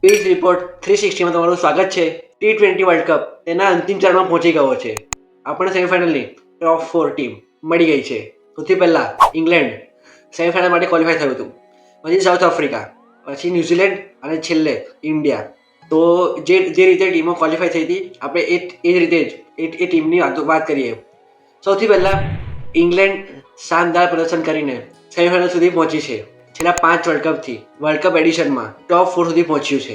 Pitch report 360માં તમારું સ્વાગત છે. T20 વર્લ્ડ કપ તેના અંતિમ ચરણમાં પહોંચી ગયો છે. આપણે સેમીફાઇનલની ટોપ 4 ટીમ મળી ગઈ છે. સૌથી પહેલા ઇંગ્લેન્ડ સેમીફાઇનલ માટે ક્વોલિફાય થયું હતું, પછી સાઉથ આફ્રિકા, પછી ન્યુઝીલેન્ડ અને છેલ્લે ઇન્ડિયા. તો જે રીતે ટીમો ક્વોલિફાય થઈ હતી આપણે એ જ રીતે એ ટીમની વાત કરીએ. સૌથી પહેલા ઇંગ્લેન્ડ શાનદાર પ્રદર્શન કરીને સેમીફાઇનલ સુધી પહોંચી છે. છેલ્લા 5 વર્લ્ડ કપથી વર્લ્ડ કપ એડિશનમાં ટોપ 4 સુધી પહોંચ્યું છે.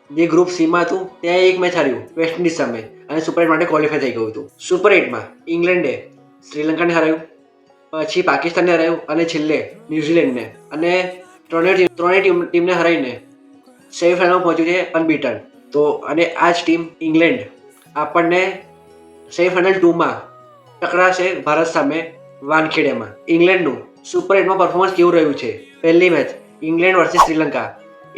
જે ગ્રુપ સીમાં હતું ત્યાં એક મેચ હાર્યું વેસ્ટ ઇન્ડિઝ સામે અને સુપર 8 માટે ક્વોલિફાય થઈ ગયું હતું. સુપર 8માં ઇંગ્લેન્ડે શ્રીલંકાને હરાવ્યું, પછી પાકિસ્તાનને હરાવ્યું અને છેલ્લે ન્યુઝીલેન્ડને, અને ત્રણેય ટીમને હરાવીને સેમીફાઇનલમાં પહોંચ્યું છે અનબીટન. તો અને આ જ ટીમ ઇંગ્લેન્ડ આપણને સેમીફાઇનલ 2માં ટકરાશે ભારત સામે વાનખેડેમાં. ઇંગ્લેન્ડનું સુપર 8માં પરફોર્મન્સ કેવું રહ્યું છે? પહેલી મેચ ઇંગ્લેન્ડ વર્સિસ શ્રીલંકા.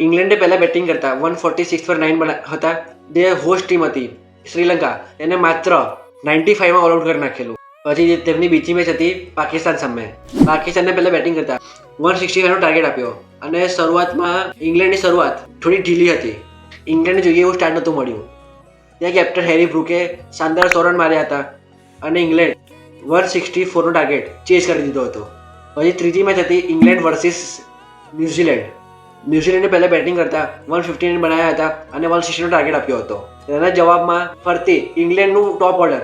ઇંગ્લેન્ડે પહેલા બેટિંગ કરતા 146 પર 9 હતા. જે હોસ્ટ ટીમ હતી શ્રીલંકા એને માત્ર 95માં ઓલ આઉટ કરી નાખેલું. પછી તેમની બીજી મેચ હતી પાકિસ્તાન સામે. પાકિસ્તાનને પહેલા બેટિંગ કરતા 165નો ટાર્ગેટ આપ્યો અને શરૂઆતમાં ઇંગ્લેન્ડની શરૂઆત થોડી ઢીલી હતી. ઇંગ્લેન્ડને જોઈએ એવું સ્ટાર્ટ નહોતું મળ્યું. ત્યાં કેપ્ટન હેરી બ્રુકે શાનદાર 100 રન માર્યા હતા અને ઇંગ્લેન્ડ 164નો ટાર્ગેટ ચેઝ કરી દીધો હતો. પછી ત્રીજી મેચ હતી ઇંગ્લેન્ડ વર્સિસ ન્યુઝીલેન્ડ. ન્યુઝીલેન્ડે પહેલા બેટિંગ કરતા 150 રન બનાવ્યા હતા અને 160નો ટાર્ગેટ આપ્યો હતો. તેના જવાબમાં ફરતી ઇંગ્લેન્ડનું ટોપ ઓર્ડર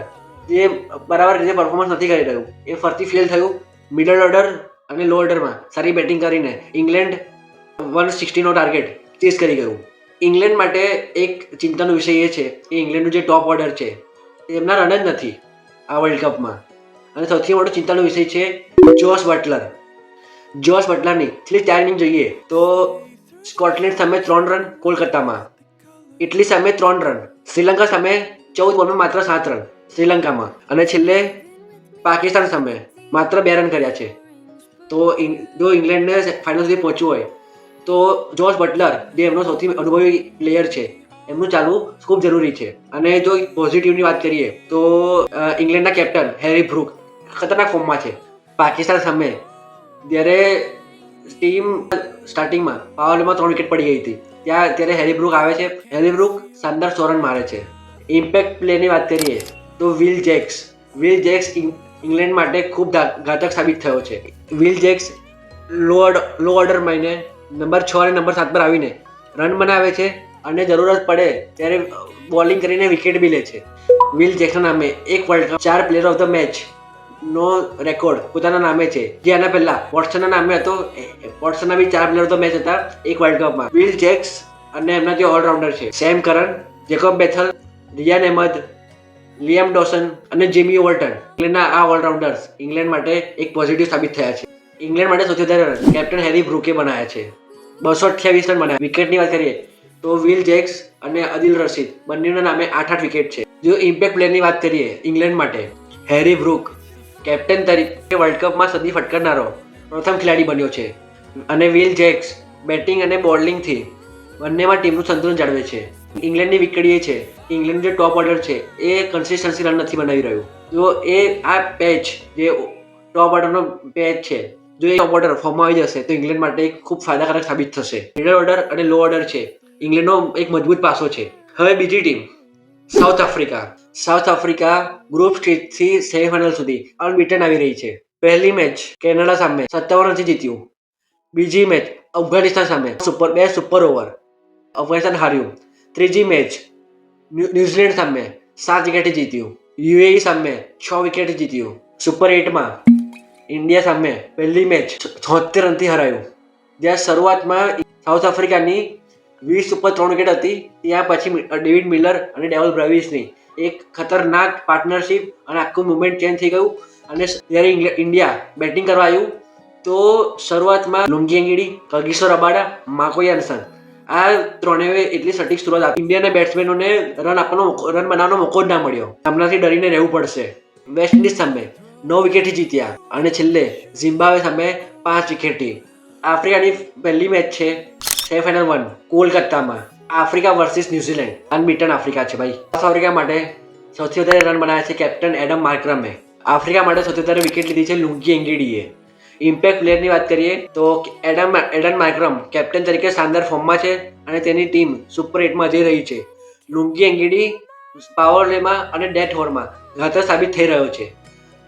જે બરાબર રીતે પરફોર્મન્સ નથી કરી રહ્યું એ ફરતી ફેલ થયું. મિડલ ઓર્ડર અને લો ઓર્ડરમાં સારી બેટિંગ કરીને ઇંગ્લેન્ડ 160નો ટાર્ગેટ ચેઝ કરી ગયું. ઇંગ્લેન્ડ માટે એક ચિંતાનો વિષય એ છે કે ઇંગ્લેન્ડનું જે ટોપ ઓર્ડર છે તેમના રન જ નથી આ વર્લ્ડ કપમાં. અને સૌથી મોટો ચિંતાનો વિષય છે જોસ બટલર. જોસ બટલરની છેલ્લી 4 ઇનિંગ જોઈએ તો સ્કોટલેન્ડ સામે 3 રન, કોલકાતામાં ઇટલી સામે 3 રન, શ્રીલંકા સામે 14 બોલમાં માત્ર 7 રન શ્રીલંકામાં, અને છેલ્લે પાકિસ્તાન સામે માત્ર 2 રન કર્યા છે. તો જો ઇંગ્લેન્ડને ફાઇનલ સુધી પહોંચવું હોય તો જોસ બટલર જે એમનો સૌથી અનુભવી પ્લેયર છે એમનું ચાલવું ખૂબ જરૂરી છે. અને જો પોઝિટિવની વાત કરીએ તો ઇંગ્લેન્ડના કેપ્ટન હેરી બ્રુક ખતરનાક ફોર્મમાં છે. પાકિસ્તાન સામે જ્યારે ટીમ સ્ટાર્ટિંગમાં પાવરમાં 3 વિકેટ પડી ગઈ હતી ત્યારે હેરી બ્રુક આવે છે. હેરી બ્રુક શાનદાર 100 રન મારે છે. ઇમ્પેક્ટ પ્લેની વાત કરીએ તો વિલ જેક્સ ઇંગ્લેન્ડ માટે ખૂબ ઘાતક સાબિત થયો છે. વિલ જેક્સ લો ઓર્ડર મહિને નંબર 6 અને નંબર 7 પર આવીને રન બનાવે છે અને જરૂરત પડે ત્યારે બોલિંગ કરીને વિકેટ બી લે છે. વિલ જેક્સના નામે એક world cup 4 player of the match નો રેકોર્ડ પોતાના નામે છે. જે આના પહેલા વોટસનના નામે હતો. વોટસનના બી 4 પ્લેયર ઓફ ધ મેચ હતા એક વર્લ્ડ કપમાં. વિલ જેક્સ અને એમના જે ઓલરાઉન્ડર છે સેમ કરન, જેકોબ બેથલ, રિયાન અહેમદ, લિયામ ડોસન અને જેમી ઓવર્ટન, ઇંગ્લેન્ડના આ ઓલરાઉન્ડર્સ ઇંગ્લેન્ડ માટે એક પોઝિટિવ સાબિત થયા છે. ઇંગ્લેન્ડ માટે સૌથી વધારે રન કેપ્ટન હેરી બ્રુકે બનાવ્યા છે, 228 રન બનાવ્યા. વિકેટની વાત કરીએ તો વિલ જેક્સ અને અદિલ રશીદ બંનેના નામે 8 વિકેટ છે. જો ઇમ્પેક્ટ પ્લેયરની વાત કરીએ ઇંગ્લેન્ડ માટે, હેરી બ્રુક કેપ્ટન તરીકે વર્લ્ડ કપમાં સદી ફટકારનારો પ્રથમ ખેલાડી બન્યો છે. અને વિલ જેક્સ બેટિંગ અને બોલિંગથી બંનેમાં ટીમનું સંતુલન જાળવે છે. ઇંગ્લેન્ડની વીકડી એ છે કે ઇંગ્લેન્ડનું જે ટોપ ઓર્ડર છે એ કન્સિસ્ટન્સી રન નથી બનાવી રહ્યું. જો એ આ પેચ જે ટોપ ઓર્ડરનો પેચ છે જો એ ટોપ ઓર્ડર ફોર્મમાં આવી જશે તો ઇંગ્લેન્ડ માટે ખૂબ ફાયદાકારક સાબિત થશે. મિડલ ઓર્ડર અને લો ઓર્ડર છે ઇંગ્લેન્ડનો એક મજબૂત પાસો છે. હવે બીજી ટીમ સાઉથ આફ્રિકા ગ્રુપ સ્ટેજથી સેમીફાઇનલ સુધી અનબીટન આવી રહી છે. પહેલી મેચ કેનેડા સામે 57 રનથી જીત્યું. બીજી મેચ અફઘાનિસ્તાન સામે 2 સુપર ઓવર અફઘાનિસ્તાન હાર્યું. ત્રીજી મેચ ન્યુઝીલેન્ડ સામે 7 વિકેટથી જીત્યું. યુએઈ સામે 6 વિકેટથી જીત્યું. સુપર 8માં ઇન્ડિયા સામે પહેલી મેચ 76 રનથી હરાયું. જ્યાં શરૂઆતમાં સાઉથ આફ્રિકાની 20 ઉપર 3 વિકેટ હતી ત્યાં પછી ડેવિડ મિલર અને ડેવલ બ્રેવિસની એક ખતરનાક પાર્ટનરશિપ અને આખું મુવમેન્ટ ચેન્જ થઈ ગયું. અને જ્યારે ઇન્ડિયા બેટિંગ કરવા આવ્યું તો શરૂઆતમાં લુંગી એંગીડી, કગિસો રબાડા, માકો યાન્સન આ ત્રણેય એટલી સટીક શરૂઆત આપી ઇન્ડિયાના બેટ્સમેનોને રન બનાવવાનો મોકો જ ના મળ્યો. આમનાથી ડરીને રહેવું પડશે. વેસ્ટ ઇન્ડિઝ સામે 9 વિકેટથી જીત્યા અને છેલ્લે ઝિમ્બાબ્વે સામે 5 વિકેટથી. આફ્રિકાની પહેલી મેચ છે સેમીફાઇનલ 1 કોલકાતામાં. Africa versus New Zealand. Unbeaten Africa છે ભાઈ. સાઉથ આફ્રિકા માટે સૌથી વધારે રન બનાવ્યા છે કેપ્ટન એડમ માર્ક્રમે. આફ્રિકા માટે સૌથી વધારે વિકેટ લીધી છે લુંગી એંગીડીએ. ઇમ્પેક્ટ પ્લેયરની વાત કરીએ તો એડન માર્ક્રમ કેપ્ટન તરીકે શાનદાર ફોર્મમાં છે અને તેની ટીમ સુપર 8માં જઈ રહી છે. લુંગી એંગીડી પાવર પ્લેમાં અને ડેથ ઓવરમાં ઘાતક સાબિત થઈ રહ્યો છે.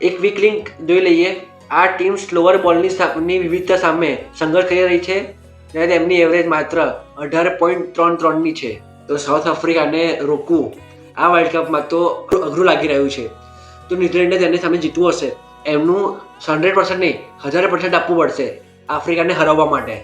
એક વીક લિંક જોઈ લઈએ. આ ટીમ સ્લોઅર બોલની વિવિધતા સામે સંઘર્ષ કરી રહી છે, જ્યારે તેમની એવરેજ માત્ર 18.33ની છે. તો સાઉથ આફ્રિકાને રોકવું આ વર્લ્ડ કપમાં તો અઘરું લાગી રહ્યું છે. તો ન્યુઝીલેન્ડને તેમની સામે જીતવું હશે. એમનું 100% નહીં 1000% આપવું પડશે આફ્રિકાને હરાવવા માટે.